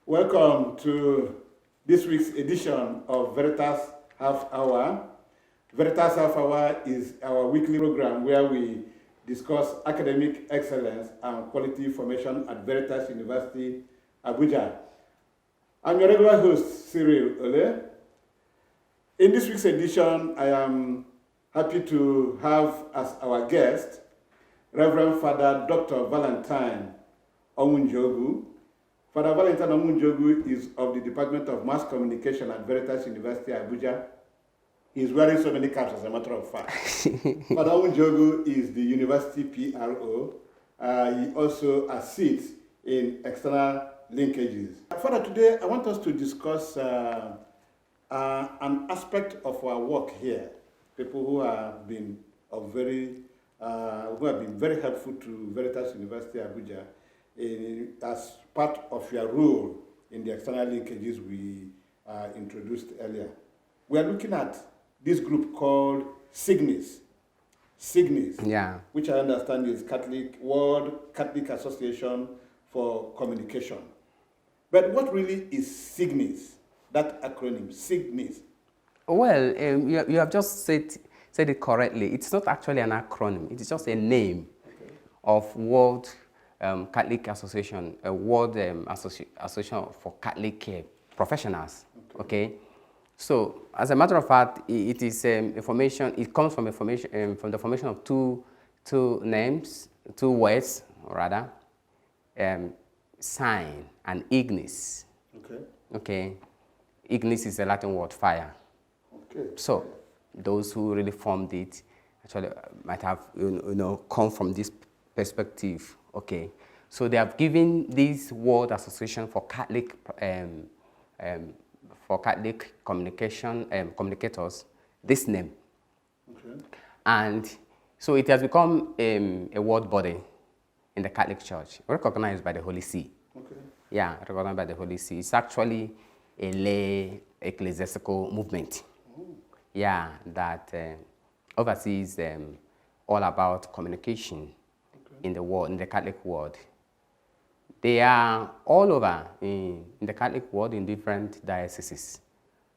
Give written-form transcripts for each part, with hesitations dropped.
Welcome to this week's edition of Veritas Half Hour. Veritas Half Hour is our weekly program where we discuss academic excellence and quality formation at Veritas University, Abuja. I'm your regular host, Cyril Ole. In this week's edition, I am happy to have as our guest Reverend Father Dr. Valentine Omunjogu. Father Valentine Omunjogu is of the Department of Mass Communication at Veritas University, Abuja. He's wearing so many caps, as a matter of fact. Father Omunjogu is the university PRO. He also assists in external linkages. Father, today I want us to discuss an aspect of our work here. People who have been very helpful to Veritas University, Abuja, as part of your role in the external linkages we introduced earlier. We are looking at this group called CIGNIS. CIGNIS, which I understand is World Catholic Association for Communication. But what really is CIGNIS, that acronym, CIGNIS? Well, you have just said it correctly. It's not actually an acronym. It's just a name of World Catholic Association, a World Association for Catholic Professionals. Okay. So, as a matter of fact, it is information. It comes from information from the formation of two names, two words, rather, sign and ignis. Okay. Okay. Ignis is a Latin word, fire. Okay. So, those who really formed it actually might have come from this perspective. Okay, so they have given this World Association for Catholic communicators this name. Okay. And so it has become a world body in the Catholic Church, recognized by the Holy See. Okay. Yeah, recognized by the Holy See. It's actually a lay ecclesiastical movement. Yeah, that oversees all about communication in the world, in the Catholic world. They are all over in the Catholic world in different dioceses.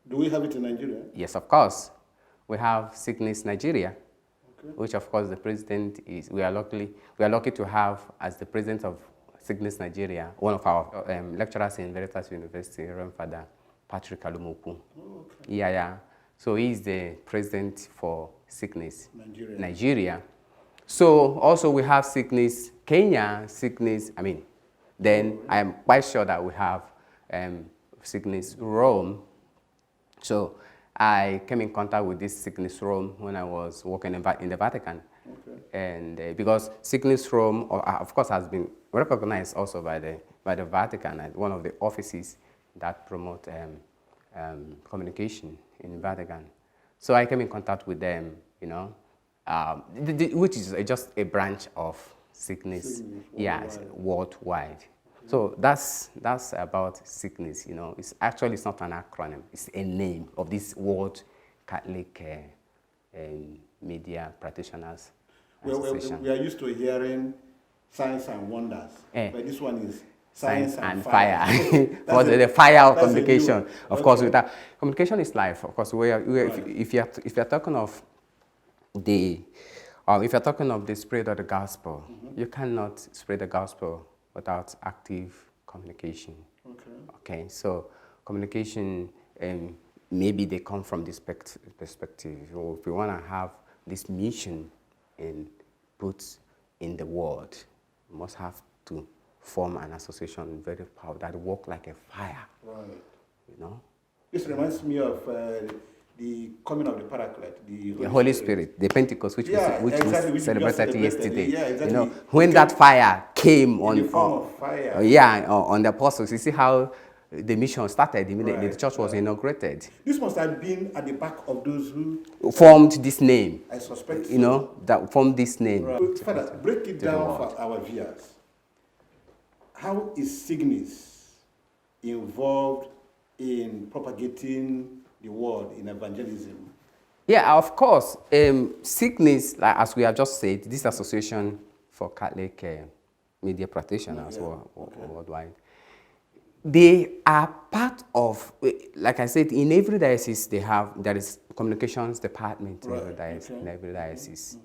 Do we have it in Nigeria? Yes, of course. We have CIGNIS Nigeria, which of course the president is. We are lucky to have as the president of CIGNIS Nigeria one of our lecturers in Veritas University, Reverend Father Patrick Alumuku. Oh, okay. Yeah. So he's the president for CIGNIS Nigeria. So also we have CIGNIS Kenya, CIGNIS, then I am quite sure that we have CIGNIS Rome. So I came in contact with this CIGNIS Rome when I was working in the Vatican. Okay. And because CIGNIS Rome, of course, has been recognized also by the Vatican as one of the offices that promote communication in Vatican. So I came in contact with them, which is just a branch of CIGNIS, worldwide. Okay. So that's about CIGNIS. It's not an acronym. It's a name of this World Catholic Media Practitioners Association. We are used to hearing Signs and Wonders, but this one is Science and Fire. For the fire of communication. Of course, with that, communication is life. Of course, if you're talking of the spread of the gospel, you cannot spread the gospel without active communication. Okay. So communication, maybe they come from this perspective. If we want to have this mission put in the world, we must have to form an association very powerful that work like a fire. Right. This reminds me of the coming of the Paraclete, the Holy Spirit, the Pentecost, which we celebrated yesterday. Yeah, exactly. When that fire came on the apostles, you see how the mission started immediately. The church was inaugurated. This must have been at the back of those who formed this name. I suspect. That formed this name. Right. Father, break it down for our viewers. How is CIGNIS involved in propagating the word in evangelism? Yeah, of course. CIGNIS, as we have just said, this association for Catholic media practitioners worldwide. They are part of, like I said, in every diocese there is communications department in every diocese. Okay. In every diocese.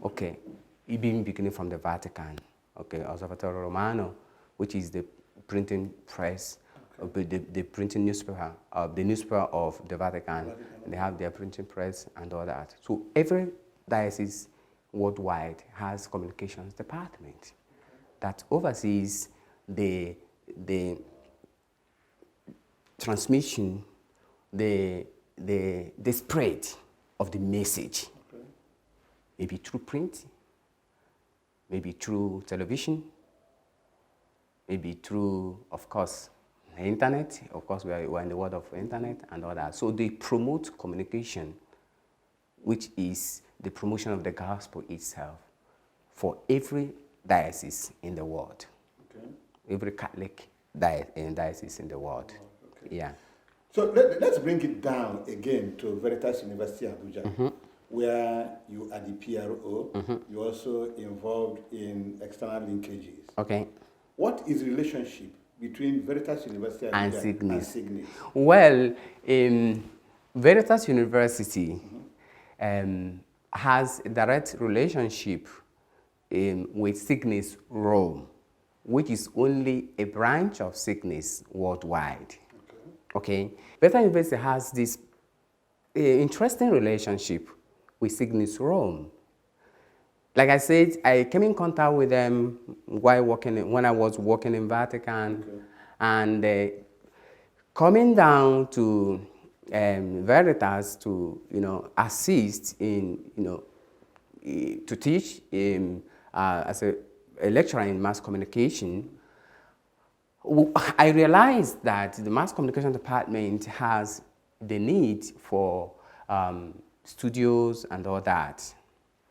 Okay, even beginning from the Vatican. Okay, Osservatore Romano, which is the printing press, the printing newspaper, the newspaper of the Vatican. And they have their printing press and all that. So every diocese worldwide has communications department that oversees the transmission, the spread of the message. Okay. Maybe through print, maybe through television, maybe through, of course, the internet. Of course, we're in the world of internet and all that. So they promote communication, which is the promotion of the gospel itself for every diocese in the world. Okay. Every Catholic diocese in the world. Okay. Yeah. So let's bring it down again to Veritas University Abuja, where you are the PRO. You're also involved in external linkages. Okay. What is the relationship between Veritas University Abuja and Signis? Well, Veritas University has a direct relationship with Signis Rome, which is only a branch of Signis worldwide. Okay. Veritas University has this interesting relationship with Signis Rome. Like I said, I came in contact with them while when I was working in Vatican, and coming down to Veritas to assist in to teach as a lecturer in mass communication. I realized that the mass communication department has the need for studios and all that.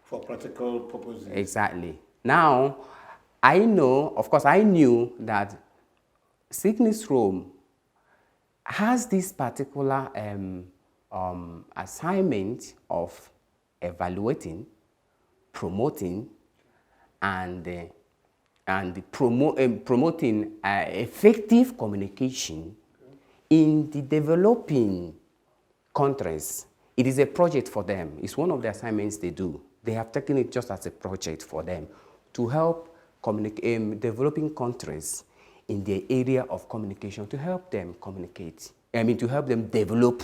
For practical purposes. Exactly. Now, I knew that Signis Rome has this particular assignment of evaluating, promoting, and promoting effective communication in the developing countries. It is a project for them. It's one of the assignments they do. They have taken it just as a project for them to help developing countries in the area of communication, to help them communicate. To help them develop,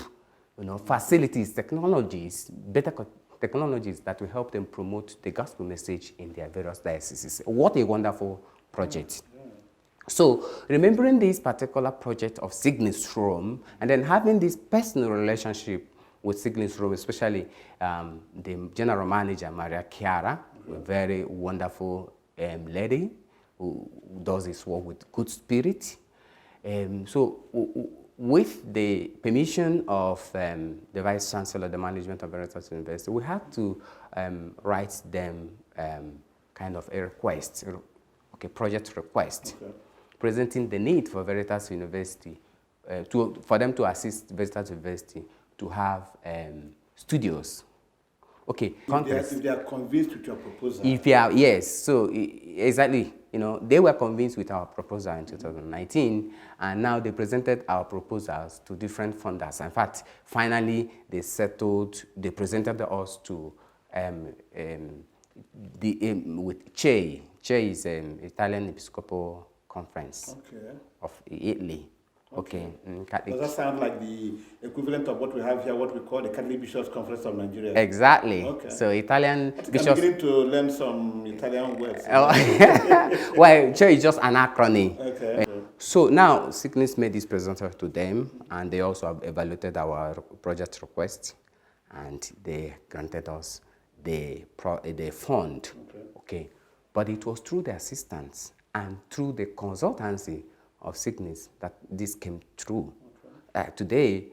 facilities, technologies, better technologies that will help them promote the gospel message in their various dioceses. What a wonderful project. Yeah. So, remembering this particular project of Signis Rome, and then having this personal relationship with Signis Rome, especially the general manager, Maria Chiara, a very wonderful lady who does this work with good spirit. With the permission of the Vice Chancellor, the management of Veritas University, we had to write them kind of a request, project request, presenting the need for Veritas University, for them to assist Veritas University to have studios. Okay. If they are convinced with your proposal. Yes. So exactly, they were convinced with our proposal in 2019, and now they presented our proposals to different funders. In fact, finally they presented us to with CHE. CHE is Italian Episcopal Conference of Italy. Okay. Does that sound like the equivalent of what we have here, what we call the Catholic Bishops Conference of Nigeria? Exactly. Okay. So Italian bishops. I'm beginning to learn some Italian words. Well, CHE is just an acronym. Okay. So now Signis made this presenter to them, and they also have evaluated our project request, and they granted us the fund. Okay. But it was through the assistance and through the consultancy of Signis that this came true. Today,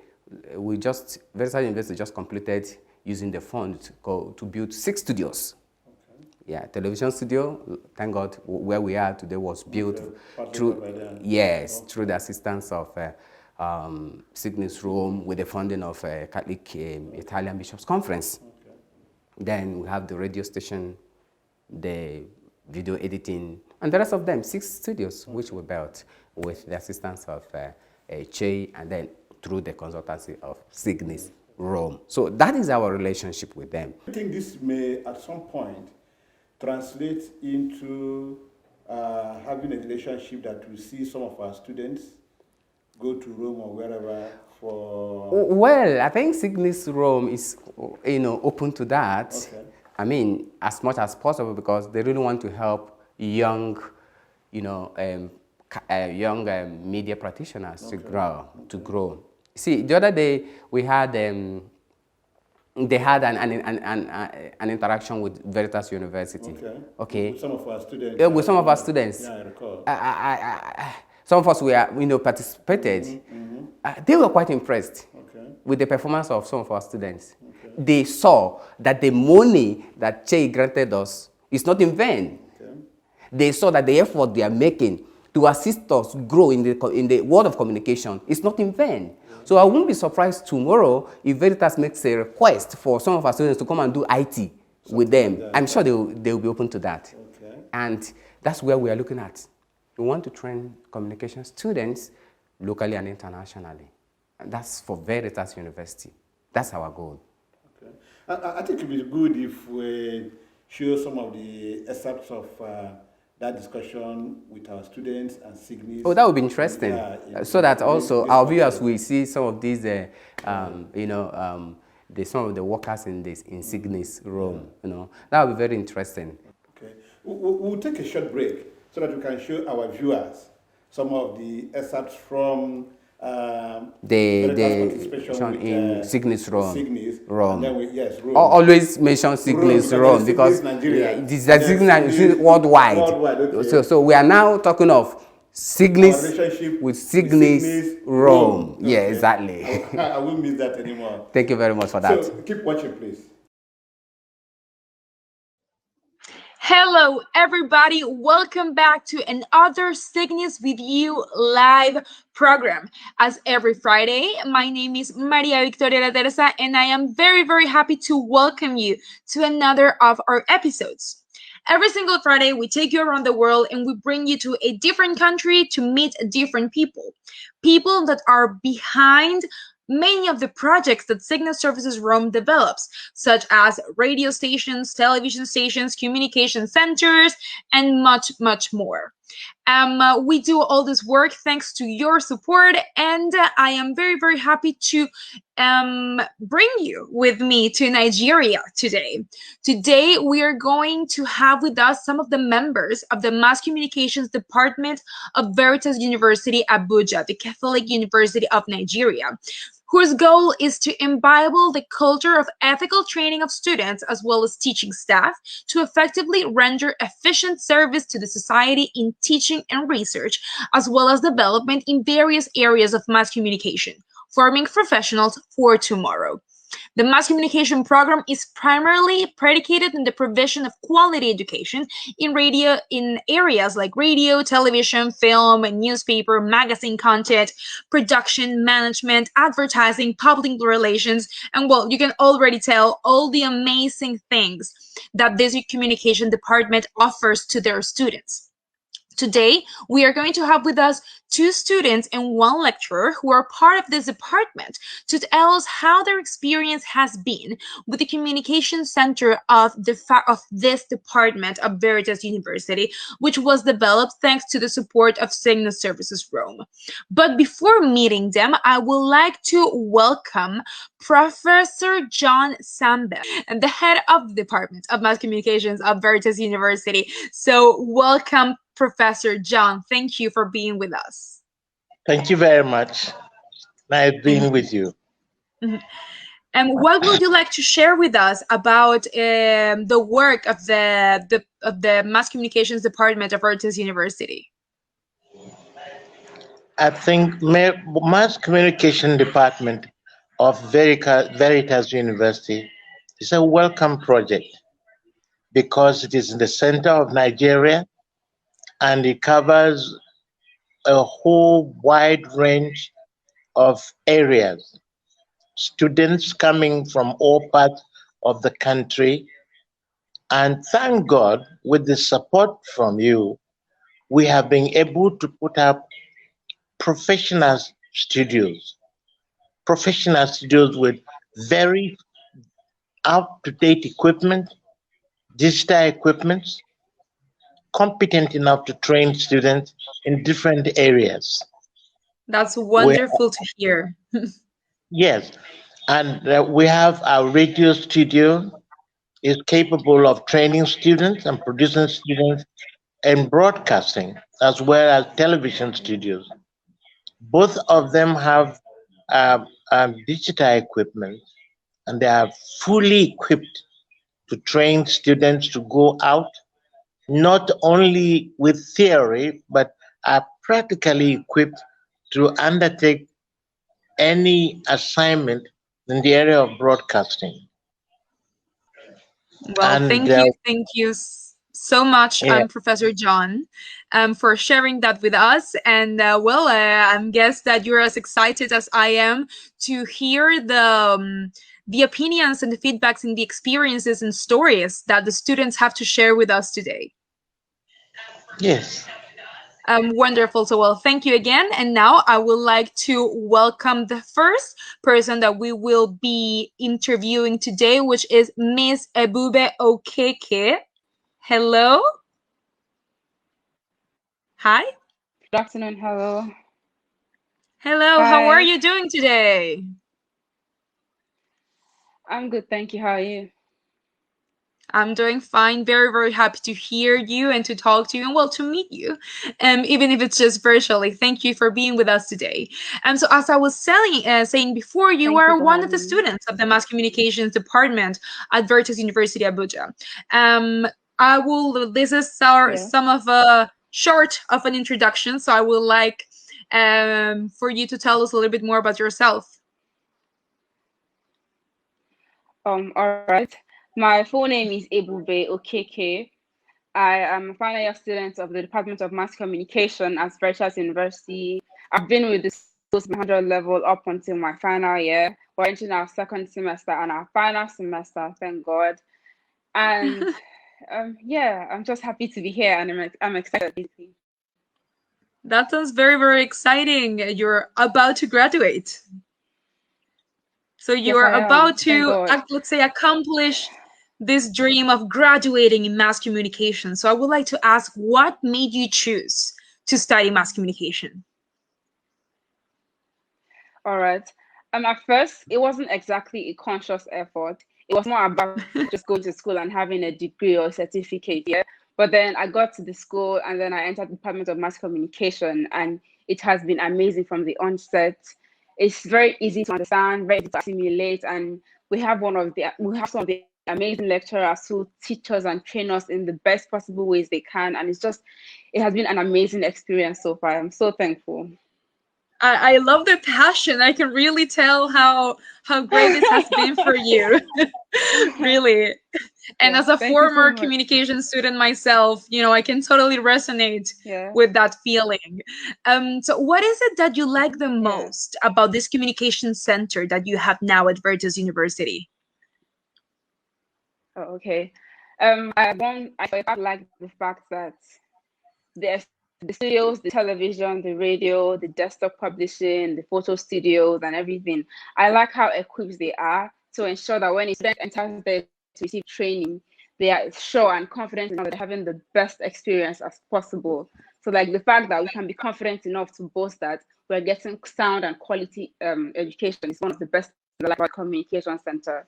Veritas University just completed using the fund to build 6 studios. Yeah, television studio, thank God, where we are today was built through the assistance of Signis Rome with the funding of Catholic Italian Bishops Conference. Then we have the radio station, the video editing And the rest of them, 6 studios, which we built with the assistance of Che, and then through the consultancy of Cygnus Rome. So that is our relationship with them. I think this may, at some point, translate into having a relationship that we see some of our students go to Rome or wherever for... Well, I think Cygnus Rome is, open to that. Okay. I mean, as much as possible, because they really want to help young, media practitioners to grow. See, the other day we had they had an interaction with Veritas University. Okay. With some of our students. Yeah, with some of our students. Yeah, I recall. Some of us were, participated. They were quite impressed with the performance of some of our students. They saw that the money that Che granted us is not in vain. They saw that the effort they are making to assist us grow in the world of communication is not in vain. So I won't be surprised tomorrow if Veritas makes a request for some of our students to come and do IT with them. I'm sure they will be open to that. And that's where we are looking at. We want to train communication students locally and internationally. And that's for Veritas University. That's our goal. I think it would be good if we show some of the excerpts of that discussion with our students and Cygnus. Oh, that would be interesting. So that also our viewers will see some of these, some of the workers in Cygnus Rome. That would be very interesting. Okay, we'll take a short break so that we can show our viewers some of the excerpts from the participation in Cygnus Rome. Rome. Rome. Always mention Cygnus Rome because Cygnus worldwide. So we are now talking of Cygnus with Cygnus Rome. Okay. Yeah, exactly. I won't miss that anymore. Thank you very much for that. So keep watching, please. Hello, everybody. Welcome back to another Cygnus with You live program. As every Friday, my name is Maria Victoria La Terza, and I am very, very happy to welcome you to another of our episodes. Every single Friday, we take you around the world and we bring you to a different country to meet different people. People that are behind many of the projects that Cygnus Services Rome develops, such as radio stations, television stations, communication centers, and much, much more. We do all this work thanks to your support, and I am very, very happy to bring you with me to Nigeria today. Today, we are going to have with us some of the members of the Mass Communications Department of Veritas University, Abuja, the Catholic University of Nigeria, whose goal is to imbibe the culture of ethical training of students as well as teaching staff to effectively render efficient service to the society in teaching and research, as well as development in various areas of mass communication, forming professionals for tomorrow. The mass communication program is primarily predicated on the provision of quality education in areas like radio, television, film, newspaper, magazine content, production, management, advertising, public relations, and well, you can already tell all the amazing things that this communication department offers to their students. Today, we are going to have with us 2 students and 1 lecturer who are part of this department to tell us how their experience has been with the communication center of this department of Veritas University, which was developed thanks to the support of Cygnus Services Rome. But before meeting them, I would like to welcome Professor John Sambe, the head of the Department of Mass Communications of Veritas University. So welcome, Professor John. Thank you for being with us. Thank you very much. Nice being with you. And what would you like to share with us about the work of the Mass Communications Department of Veritas University? I think Mass Communication Department of Veritas University is a welcome project because it is in the center of Nigeria and it covers a whole wide range of areas. Students coming from all parts of the country, and thank God, with the support from you, we have been able to put up professional studios with very up-to-date equipment, digital equipment, competent enough to train students in different areas. That's wonderful to hear. Yes, and we have our radio studio is capable of training students and producing students and broadcasting, as well as television studios. Both of them have digital equipment, and they are fully equipped to train students to go out, not only with theory, but are practically equipped to undertake any assignment in the area of broadcasting. Well, And thank you so much, yeah, Professor John, for sharing that with us. And I'm guess that you're as excited as I am to hear the opinions and the feedbacks and the experiences and stories that the students have to share with us today. yes. Wonderful. So, well, thank you again. And now I would like to welcome the first person that we will be interviewing today, which is Miss Ebube Okeke. Hello. Hi. Good afternoon. Hello. Hello. Hi. How are you doing today? I'm good. Thank you. How are you? I'm doing fine. Very, very happy to hear you and to talk to you and well, to meet you, even if it's just virtually. Thank you for being with us today. So as I was saying before, you Thank are for one of the having me. students of the Mass Communications Department at VERITAS University, Abuja. This is some of a short of an introduction. So I would like for you to tell us a little bit more about yourself. All right. My full name is Ebube Okeke. I am a final year student of the Department of Mass Communication at VERITAS University. I've been with the school 100 level up until my final year. We're entering our second semester and our final semester, thank God. And yeah, I'm just happy to be here and I'm excited. That sounds very, very exciting. You're about to graduate. So you're about to, let's say, accomplish this dream of graduating in mass communication. So I would like to ask, what made you choose to study mass communication? All right. At first, it wasn't exactly a conscious effort. It was more about just going to school and having a degree or a certificate. Yeah. But then I got to the school and then I entered the Department of Mass Communication, and it has been amazing from the onset. It's very easy to understand, very easy to assimilate, and we have some of the amazing lecturers who teach us and train us in the best possible ways they can. And it has been an amazing experience so far. I'm so thankful. I love the passion. I can really tell how great this has been for you. Really. And as a former communication student myself, I can totally resonate with that feeling. So what is it that you like the most about this communication center that you have now at VERITAS University? Oh, okay. I like the fact that the studios, the television, the radio, the desktop publishing, the photo studios, and everything. I like how equipped they are to ensure that when a student enters there to receive training, they are sure and confident enough that they're having the best experience as possible. So, like the fact that we can be confident enough to boast that we're getting sound and quality education is one of the best about our communication center.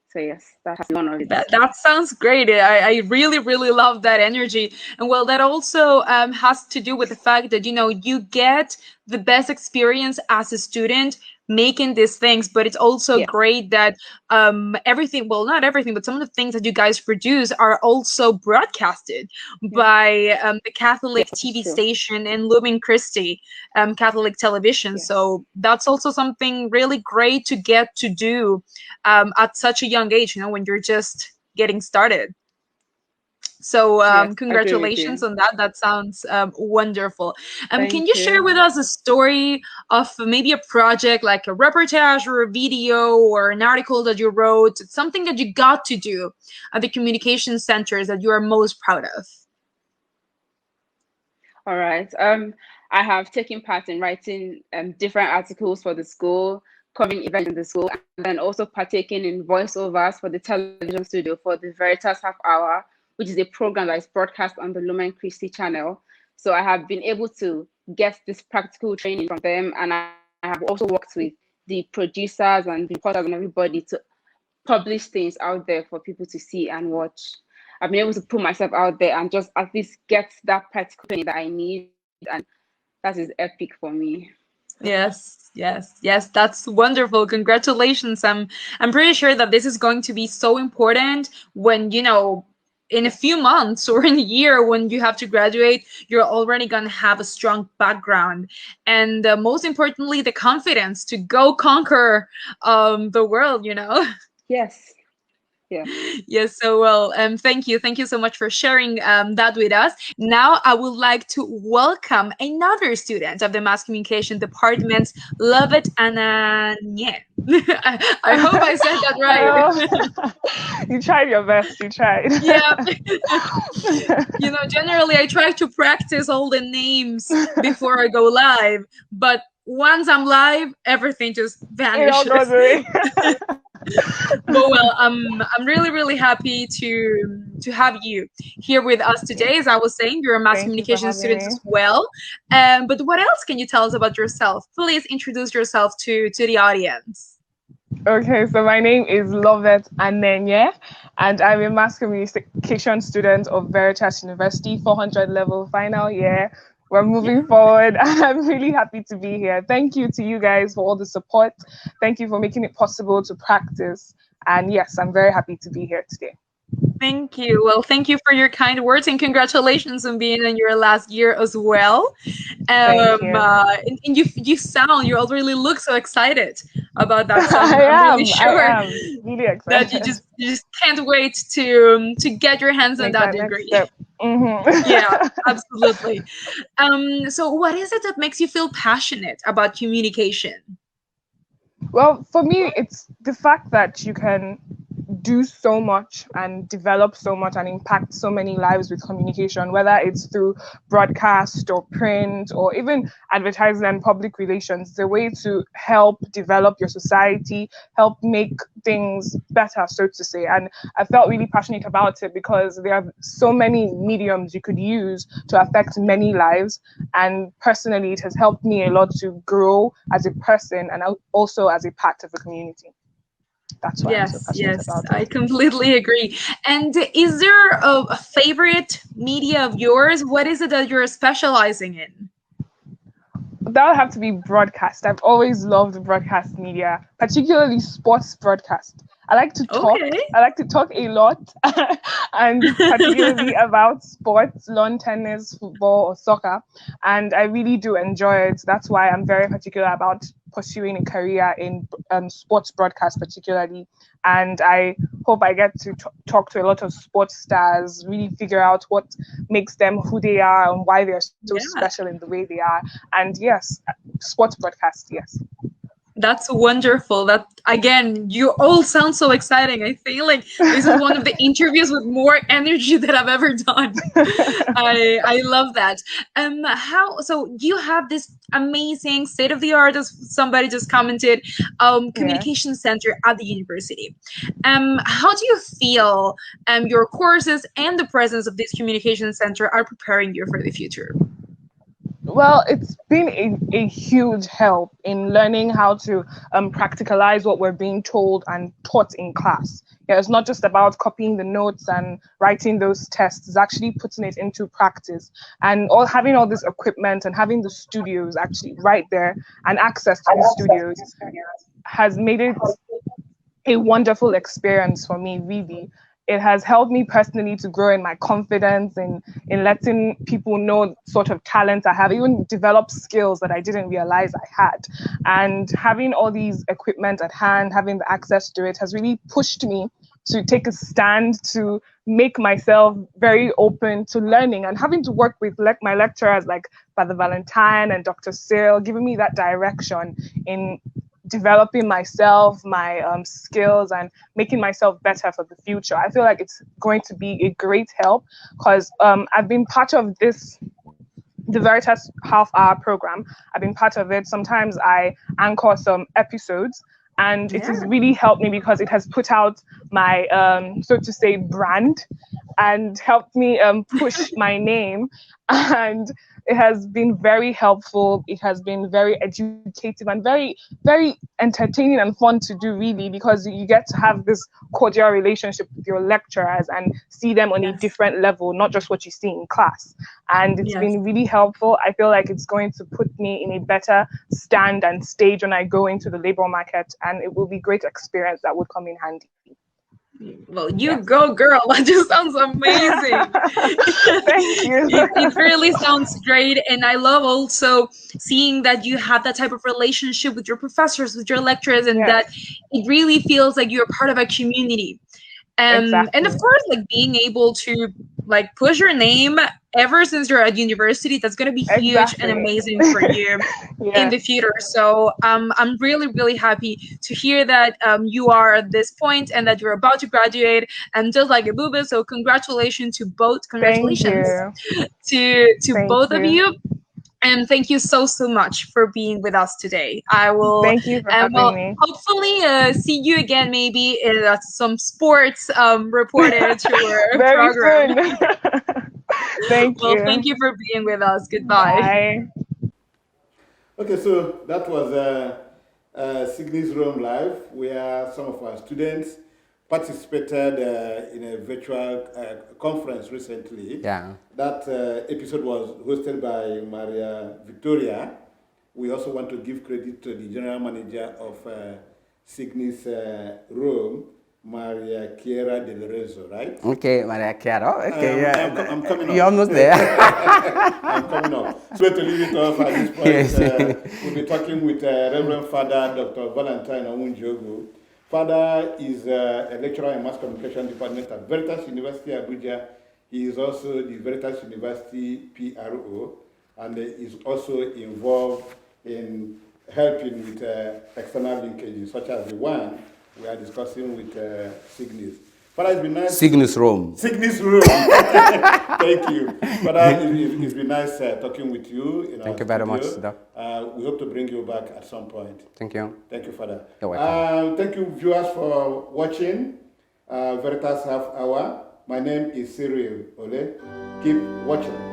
So yes, that has been one of it. That sounds great. I really, really love that energy. And well, that also has to do with the fact that, you get the best experience as a student making these things, but it's also great that everything, well, not everything, but some of the things that you guys produce are also broadcasted by the Catholic TV station in Lumen Christi, Catholic television. So that's also something really great to get to do at such a young age, when you're just getting started. So congratulations on that. That sounds wonderful. Can you share with us a story of maybe a project, like a reportage or a video or an article that you wrote, something that you got to do at the communication centers that you are most proud of? All right. I have taken part in writing different articles for the school, covering events in the school, and then also partaking in voiceovers for the television studio for the Veritas Half Hour, which is a program that is broadcast on the Lumen Christi channel. So I have been able to get this practical training from them, and I have also worked with the producers and reporters and everybody to publish things out there for people to see and watch. I've been able to put myself out there and just at least get that practical training that I need, and that is epic for me. Yes, yes, yes. That's wonderful. Congratulations. I'm pretty sure that this is going to be so important when, you know, in a few months or in a year when you have to graduate, you're already going to have a strong background. And most importantly, the confidence to go conquer the world, you know? Yes. Yeah. Yes, so well, thank you. Thank you so much for sharing that with us. Now, I would like to welcome another student of the Mass Communication Department, Lovett Ananye. I hope I said that right. You tried your best. You tried. Yeah. You know, generally, I try to practice all the names before I go live, but once I'm live, everything just vanishes. It all goes away. But well, I'm really happy to have you here with us today. As I was saying, you're a mass communication student as well. But what else can you tell us about yourself? Please introduce yourself to the audience. Okay, so my name is Lovett Anenye, and I'm a mass communication student of Veritas University, 400 level final year. We're moving forward. I'm really happy to be here. Thank you to you guys for all the support. Thank you for making it possible to practice. And yes, I'm very happy to be here today. Thank you. Well, thank you for your kind words and congratulations on being in your last year as well. Thank you. And you already look so excited about that. So I'm really sure I am really excited. that you just can't wait to get your hands on that degree. Yeah, absolutely. So what is it that makes you feel passionate about communication? Well, for me, it's the fact that you can do so much and develop so much and impact so many lives with communication, whether it's through broadcast or print or even advertising and public relations, the way to help develop your society, help make things better, so to say. And I felt really passionate about it because there are so many mediums you could use to affect many lives. And personally, it has helped me a lot to grow as a person and also as a part of the community. That's why I'm so passionate about it. I completely agree. And is there a favorite media of yours? What is it that you're specializing in? That would have to be broadcast. I've always loved broadcast media, particularly sports broadcast. I like to talk. Okay. I like to talk a lot, and particularly about sports, lawn tennis, football, or soccer. And I really do enjoy it. That's why I'm very particular about pursuing a career in sports broadcast, particularly. And I hope I get to talk to a lot of sports stars, really figure out what makes them who they are and why they're so special in the way they are. And yes, sports broadcast, yes. That's wonderful. That again, you all sound so exciting. I feel like this is one of the interviews with more energy that I've ever done. I love that. So you have this amazing state-of-the-art, as somebody just commented, communication center at the university. How do you feel your courses and the presence of this communication center are preparing you for the future? Well, it's been a huge help in learning how to practicalize what we're being told and taught in class. Yeah, it's not just about copying the notes and writing those tests, it's actually putting it into practice. And having all this equipment and having the studios actually right there and access to the studios has made it a wonderful experience for me, really. It has helped me personally to grow in my confidence in letting people know sort of talent I have, even develop skills that I didn't realize I had. And having all these equipment at hand, having the access to it has really pushed me to take a stand, to make myself very open to learning and having to work with my lecturers like Father Valentine and Dr. Cyril, giving me that direction in developing myself, my skills, and making myself better for the future. I feel like it's going to be a great help because I've been part of this the Veritas Half Hour program. I've been part of it. Sometimes I anchor some episodes, and it has really helped me because it has put out my, so to say, brand, and helped me push my name. And it has been very helpful. It has been very educative and very, very entertaining and fun to do, really, because you get to have this cordial relationship with your lecturers and see them on a different level, not just what you see in class. And it's been really helpful. I feel like it's going to put me in a better stand and stage when I go into the labor market, and it will be a great experience that would come in handy. Well, you go, girl. That just sounds amazing. Thank you. It really sounds great. And I love also seeing that you have that type of relationship with your professors, with your lecturers, and that it really feels like you're part of a community. And of course, like being able to like push your name ever since you're at university, that's going to be huge and amazing for you in the future. So I'm really, really happy to hear that you are at this point and that you're about to graduate, and just like Abuba. So congratulations to both. Congratulations to both of you. And thank you so much for being with us today. I will. Thank you for having me. Hopefully, see you again maybe in some sports reported to our Very program. soon. Thank you. Well, thank you for being with us. Goodbye. Bye. Okay, so that was Signis Rome Live, where some of our students participated in a virtual conference recently. Yeah. That episode was hosted by Maria Victoria. We also want to give credit to the general manager of Signis Rome, Maria Chiara De Lorenzo, right? Okay, Maria Chiara. Okay, I'm coming up. You're almost there. I'm coming up. So to leave it off at this point, we'll be talking with Reverend Father Dr. Valentine Awunjogu. Father is a lecturer in Mass Communication Department at Veritas University, Abuja. He is also the Veritas University PRO, and is also involved in helping with external linkages, such as the one we are discussing with Signis. Father, it's been nice. Signis Rome. Signis Rome. Thank you. Father, it's been nice talking with you. Thank you very much, Doc. We hope to bring you back at some point. Thank you. Thank you, Father. You're welcome. Thank you, viewers, for watching Veritas Half Hour. My name is Cyril Ole. Keep watching.